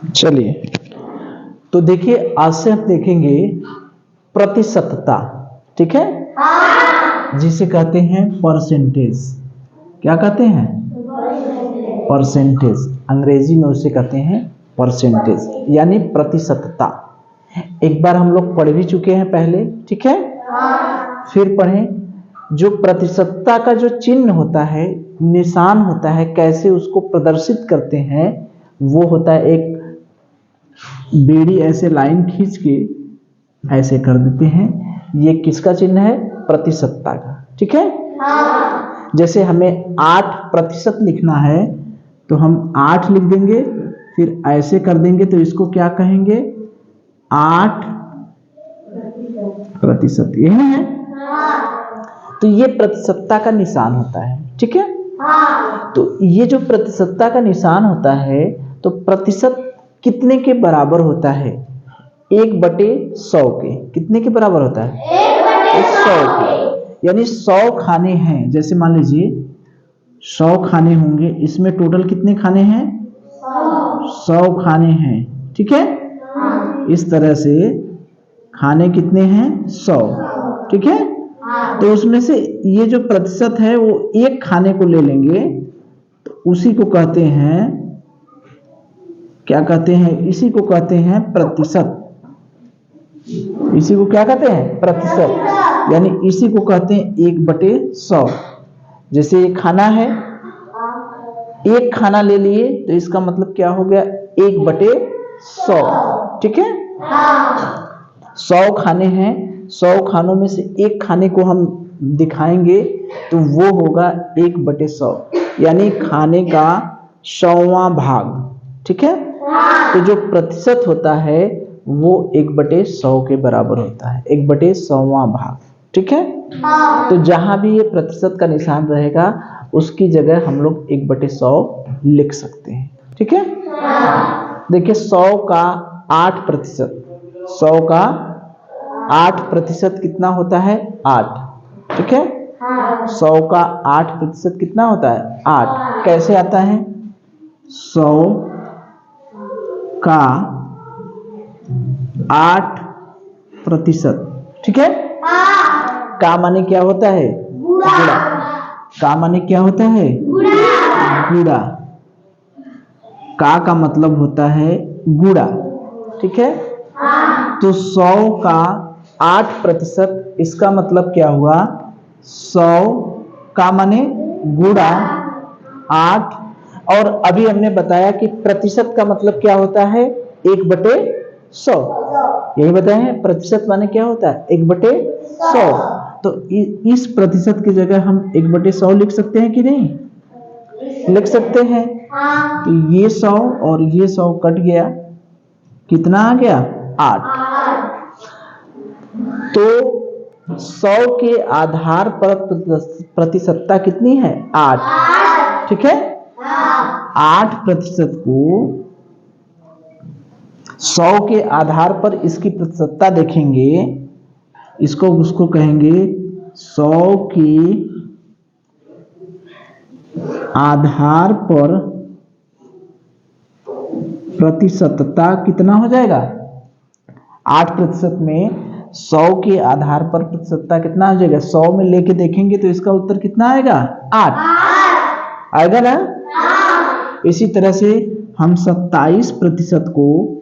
चलिए, तो देखिए आज से हम देखेंगे प्रतिशतता। ठीक है, जिसे कहते हैं परसेंटेज। क्या कहते हैं? परसेंटेज। अंग्रेजी में उसे कहते हैं परसेंटेज, यानी प्रतिशतता। एक बार हम लोग पढ़ भी चुके हैं पहले। ठीक है, फिर पढ़ें। जो प्रतिशतता का जो चिन्ह होता है, निशान होता है, कैसे उसको प्रदर्शित करते हैं, वो होता है एक बेड़ी ऐसे लाइन खींच के ऐसे कर देते हैं। ये किसका चिन्ह है? प्रतिशतता का। ठीक है, जैसे हमें 8% लिखना है तो हम 8 लिख देंगे, फिर ऐसे कर देंगे तो इसको क्या कहेंगे? 8%। यह है, तो ये प्रतिशतता का निशान होता है। ठीक है, तो ये जो प्रतिशतता का निशान होता है, तो प्रतिशत कितने के बराबर होता है? 1/100 के। कितने के बराबर होता है? 100 के। यानी 100 खाने हैं। जैसे मान लीजिए 100 खाने होंगे, इसमें टोटल कितने खाने हैं? 100 खाने हैं। ठीक है, इस तरह से खाने कितने हैं? 100। ठीक है, तो उसमें से ये जो प्रतिशत है वो एक खाने को ले लेंगे, तो उसी को कहते हैं, क्या कहते हैं? इसी को कहते हैं प्रतिशत। इसी को क्या कहते हैं? प्रतिशत। यानी इसी को कहते हैं 1/100। जैसे ये खाना है, एक खाना ले लिए तो इसका मतलब क्या हो गया? 1/100। ठीक है, 100 खाने हैं, 100 खानों में से एक खाने को हम दिखाएंगे तो वो होगा 1/100, यानी खाने का 100वां भाग। ठीक है, तो जो प्रतिशत होता है वो 1/100 के बराबर होता है, 1/100वां भाग। ठीक है, तो जहां भी ये प्रतिशत का निशान रहेगा उसकी जगह हम लोग 1/100 लिख सकते हैं। ठीक है, देखिए 100 का 8%, 100 का 8% कितना होता है? 8। ठीक है, 100 का 8% कितना होता है? 8। कैसे आता है? 100 का 8%। ठीक है, का माने क्या होता है? गुणा। का माने क्या होता है? गुणा। का मतलब होता है गुणा। ठीक है, तो 100 का 8%, इसका मतलब क्या हुआ? 100 का माने गुणा 8। और अभी हमने बताया कि प्रतिशत का मतलब क्या होता है? 1/100। यही बताया है, प्रतिशत माने क्या होता है? 1/100। तो इस प्रतिशत की जगह हम 1/100 लिख सकते हैं कि नहीं? लिख सकते हैं। तो ये 100 और ये 100 कट गया, कितना आ गया? 8। तो 100 के आधार पर प्रतिशतता कितनी है? 8। ठीक है, 8% को 100 के आधार पर इसकी प्रतिशतता देखेंगे, इसको उसको कहेंगे 100 के आधार पर प्रतिशतता कितना हो जाएगा? 8% में 100 के आधार पर प्रतिशतता कितना हो जाएगा? 100 में लेके देखेंगे तो इसका उत्तर कितना आएगा? 8 आएगा ना। इसी तरह से हम 27% को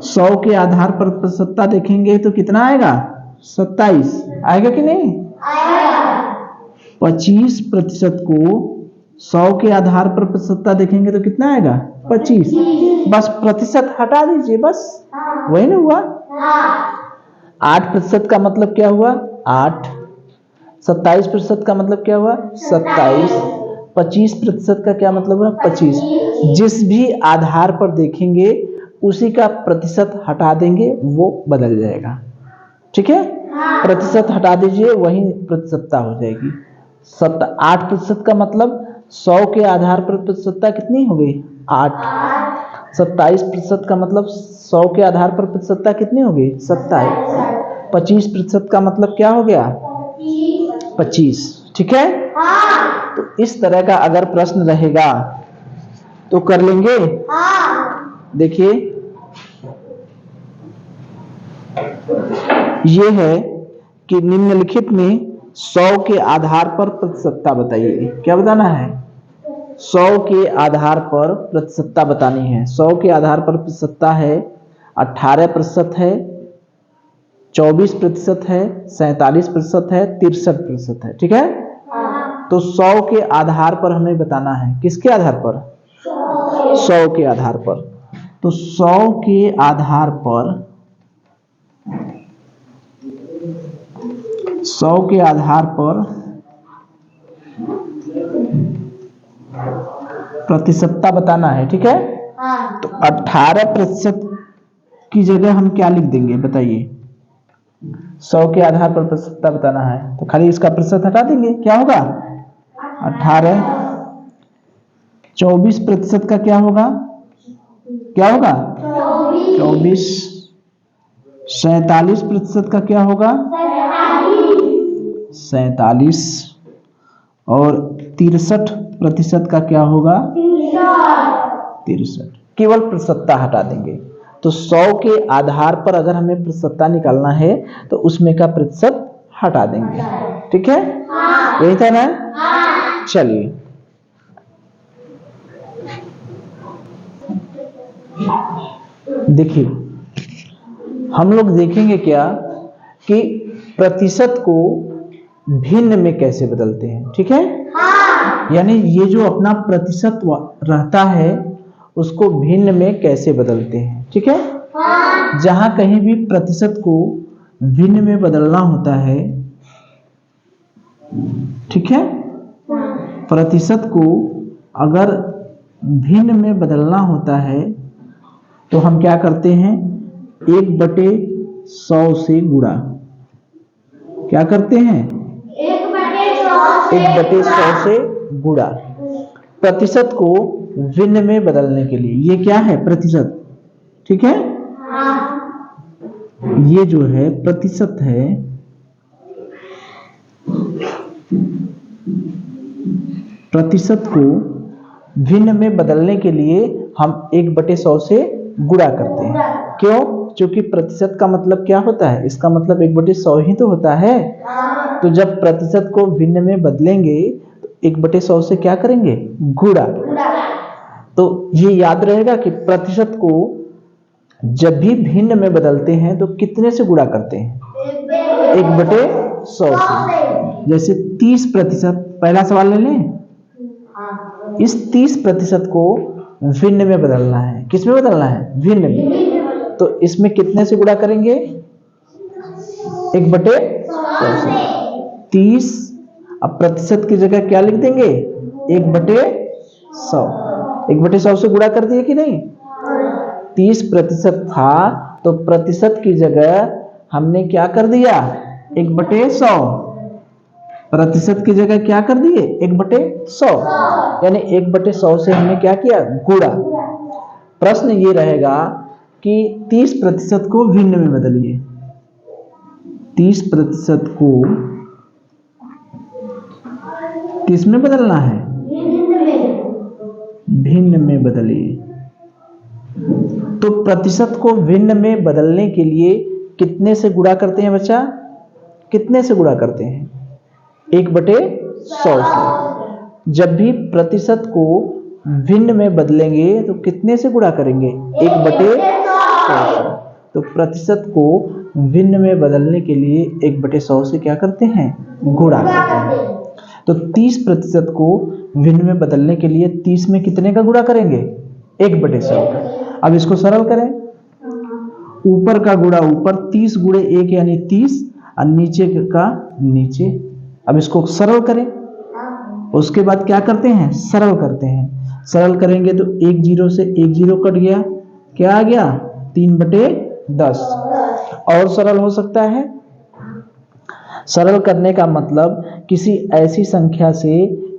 100 के आधार पर प्रतिशतता देखेंगे तो कितना आएगा? 27 आएगा कि नहीं? 25% को 100 के आधार पर प्रतिशतता देखेंगे तो कितना आएगा? 25। बस प्रतिशत हटा दीजिए, बस वही ना हुआ। 8% का मतलब क्या हुआ? 8। 27% का मतलब क्या हुआ? 27। 25% का क्या मतलब हुआ? 25। जिस भी आधार पर देखेंगे उसी का प्रतिशत हटा देंगे, वो बदल जाएगा। ठीक है, प्रतिशत हटा दीजिए, वही प्रतिशतता हो जाएगी। 8% का मतलब 100 के आधार पर प्रतिशतता कितनी हो गई? 8। 27% का मतलब 100 के आधार पर प्रतिशतता कितनी हो गई? 27। 25% का मतलब क्या हो गया? 25। ठीक है, तो इस तरह का अगर प्रश्न रहेगा तो कर लेंगे। देखिए ये है कि निम्नलिखित में 100 के आधार पर प्रतिशतता बताइए। क्या बताना है? 100 के आधार पर प्रतिशतता बतानी है। 100 के आधार पर प्रतिशतता है 18% है, 24% है, 47% है, 63% है। ठीक है, तो 100 के आधार पर हमें बताना है। किसके आधार पर? 100 के आधार पर। तो 100 के आधार पर 100 के आधार पर प्रतिशतता बताना है। ठीक है, तो 18% की जगह हम क्या लिख देंगे बताइए? 100 के आधार पर प्रतिशतता बताना है तो खाली इसका प्रतिशत हटा देंगे। क्या होगा? 18। 24% का क्या होगा? क्या होगा? 24। 47% का क्या होगा? 47। और 63% का क्या होगा? 63। केवल प्रतिशतता हटा देंगे। तो 100 के आधार पर अगर हमें प्रतिशतता निकालना है तो उसमें का प्रतिशत हटा देंगे। ठीक है, यही था ना? चलिए देखिए, हम लोग देखेंगे क्या कि प्रतिशत को भिन्न में कैसे बदलते हैं। ठीक है, यानी ये जो अपना प्रतिशत रहता है उसको भिन्न में कैसे बदलते हैं। ठीक है, जहां कहीं भी प्रतिशत को भिन्न में बदलना होता है, ठीक है, प्रतिशत को अगर भिन्न में बदलना होता है तो हम क्या करते हैं? 1/100 से गुणा। क्या करते हैं? 1/100 से गुणा। प्रतिशत को भिन्न में बदलने के लिए ये क्या है? प्रतिशत। ठीक है, ये जो है प्रतिशत है, प्रतिशत को भिन्न में बदलने के लिए हम 1/100 से गुणा करते हैं। क्यों? क्योंकि प्रतिशत का मतलब क्या होता है? इसका मतलब 1/100 ही तो होता है। तो जब प्रतिशत को भिन्न में बदलेंगे तो 1/100 से क्या करेंगे? गुणा। तो ये याद रहेगा कि प्रतिशत को जब भी भिन्न में बदलते हैं तो कितने से गुणा करते हैं? 1/100 से। जैसे 30%, पहला सवाल ले लें। इस 30% को भिन्न में बदलना है। किस में बदलना है? भिन्न में। तो इसमें कितने से गुणा करेंगे? 1/100 से। 30। अब प्रतिशत की जगह क्या लिख देंगे? 1/100। 1/100 से गुणा कर दिए कि नहीं? 30% था तो प्रतिशत की जगह हमने क्या कर दिया? 1/100। प्रतिशत की जगह क्या कर दिए? 1/100। यानी 1/100 से हमने क्या किया? गुणा। प्रश्न ये रहेगा कि 30% को भिन्न में बदलिए। 30% को किस में बदलना है? भिन्न में बदलिए। तो प्रतिशत को भिन्न में बदलने के लिए कितने से गुणा करते हैं बच्चा? कितने से गुणा करते हैं? 1/100 से। जब भी प्रतिशत को भिन्न में बदलेंगे तो कितने से गुणा करेंगे? 1/100 से। तो प्रतिशत को भिन्न में बदलने के लिए 1/100 से क्या करते हैं? गुणा करते हैं। तो 30% को भिन्न में बदलने के लिए 30 में कितने का गुणा करेंगे? 1/100 का। अब इसको सरल करें। ऊपर का गुणा ऊपर, 30 गुणे 1 यानी 30, और नीचे का नीचे। अब इसको सरल करें। उसके बाद क्या करते हैं? सरल करते हैं। सरल करेंगे तो 1 0 से 1 0 कट गया। क्या आ गया? 3/10। और सरल हो सकता है। सरल करने का मतलब किसी ऐसी संख्या से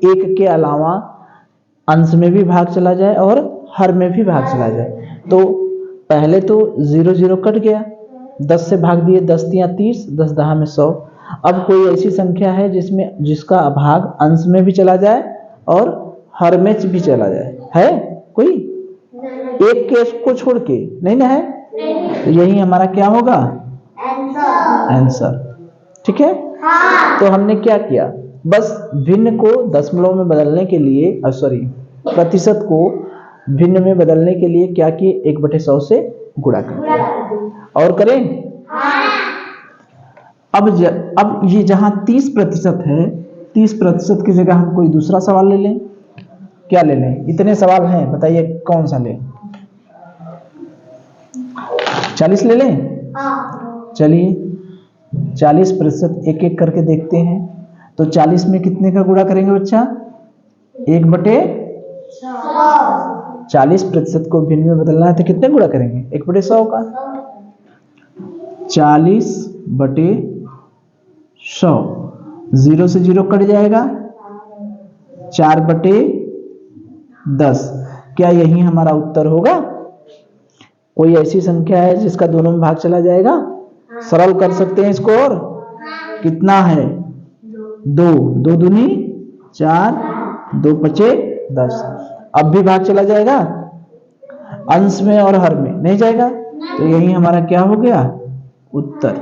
1 के अलावा अंश में भी भाग चला जाए और हर में भी भाग चला जाए। तो पहले तो 0 0 कट गया, 10 से भाग दिए, 10 तिया 30, 10 दहा में 100। अब कोई ऐसी संख्या है जिसका भाग अंश में भी चला जाए और हर में भी चला जाए? है कोई? एक केस को छोड़ के नहीं ना है, तो यही हमारा क्या होगा आंसर। ठीक है, तो हमने क्या किया, बस भिन्न को दशमलव में बदलने के लिए प्रतिशत को भिन्न में बदलने के लिए क्या किए, 1/100 से गुणा कर दिया। और करें अब ये जहां 30% है, 30% की जगह हम कोई दूसरा सवाल ले लें। क्या ले लें, इतने सवाल हैं, बताइए कौन सा लें? 40 ले लें? चलिए 40% एक एक करके देखते हैं। तो 40 में कितने का गुणा करेंगे बच्चा? 1/100। 40% को भिन्न में बदलना है तो कितने गुणा करेंगे? 1/100 का। 40/100, 0 से 0 कट जाएगा, 4/10। क्या यही हमारा उत्तर होगा? कोई ऐसी संख्या है जिसका दोनों में भाग चला जाएगा? सरल कर सकते हैं इसको। और कितना है? 2 दूनी 4, 2 पचे 10। अब भी भाग चला जाएगा? अंश में और हर में नहीं जाएगा, तो यही हमारा क्या हो गया? उत्तर।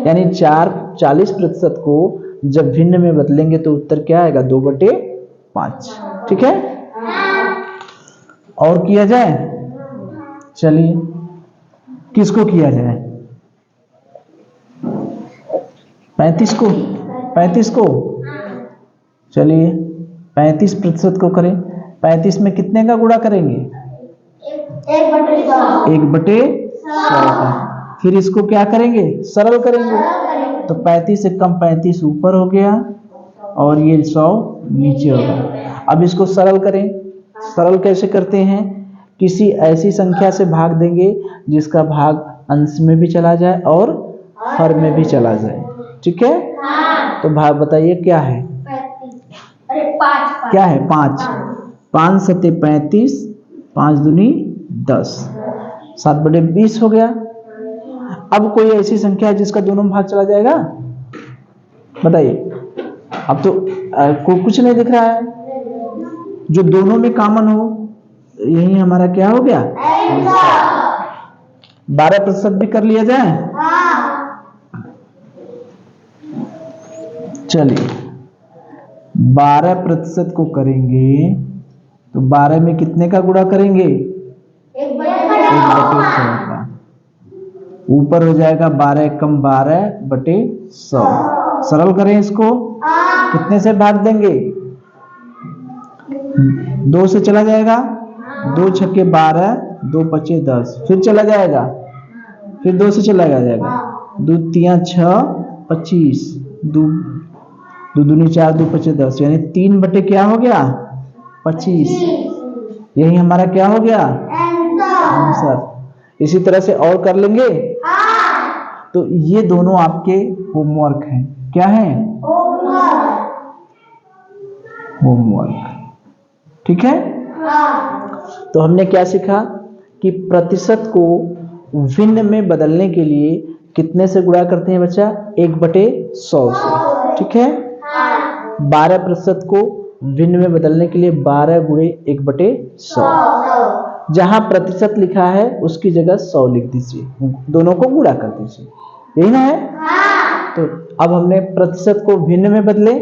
यानी 40% को जब भिन्न में बदलेंगे तो उत्तर क्या आएगा? 2/5। ठीक है, और किया जाए? चलिए किसको किया जाए? 35 को। चलिए 35% को करें। 35 में कितने का गुणा करेंगे? 1/100 का। फिर इसको क्या करेंगे? सरल करेंगे। तो 35 से कम 35 ऊपर हो गया और ये 100 नीचे हो गया। अब इसको सरल करें। सरल कैसे करते हैं? किसी ऐसी संख्या से भाग देंगे जिसका भाग अंश में भी चला जाए और हर में भी चला जाए। ठीक है, तो भाग बताइए क्या है? क्या है? 5। 5 सते 35, 5 दूनी 10, 7/20 हो गया। अब कोई ऐसी संख्या है जिसका दोनों में भाग चला जाएगा? बताइए। अब तो कुछ नहीं दिख रहा है, जो दोनों में कॉमन हो, यही हमारा क्या हो गया? 12% भी कर लिया जाए। चलिए 12% को करेंगे तो 12 में कितने का गुणा करेंगे? 1/100 का। ऊपर हो जाएगा 12 कम 12/100। सरल करें इसको, कितने से भाग देंगे? 2 से चला जाएगा, 2 छक्के 12, 2 पचे 10। फिर चला जाएगा, फिर 2 से चला जाएगा, 2 तिया 6, 25, 2 दूनी 4, 2 पचे 10, यानी 3 क्या हो गया? 25। यही हमारा क्या हो गया? आंसर। इसी तरह से और कर लेंगे। तो ये दोनों आपके होमवर्क हैं। क्या है? होमवर्क। ठीक है, तो हमने क्या सीखा कि प्रतिशत को भिन्न में बदलने के लिए कितने से गुणा करते हैं बच्चा? 1/100 से। ठीक है, 12% को भिन्न में बदलने के लिए 12 गुणे 1/100। जहां प्रतिशत लिखा है उसकी जगह 100 लिख दीजिए, दोनों को गुणा कर दीजिए। यही ना है? तो अब हमने प्रतिशत को भिन्न में बदले,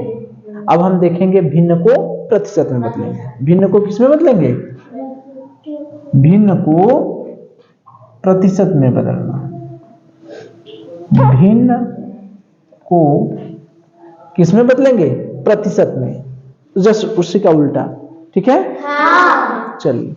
अब हम देखेंगे भिन्न को प्रतिशत में बदलेंगे। भिन्न को किस में बदलेंगे? भिन्न को प्रतिशत में बदलना। भिन्न को किस में बदलेंगे? प्रतिशत में। जस्ट उसी का उल्टा। ठीक है, चलिए।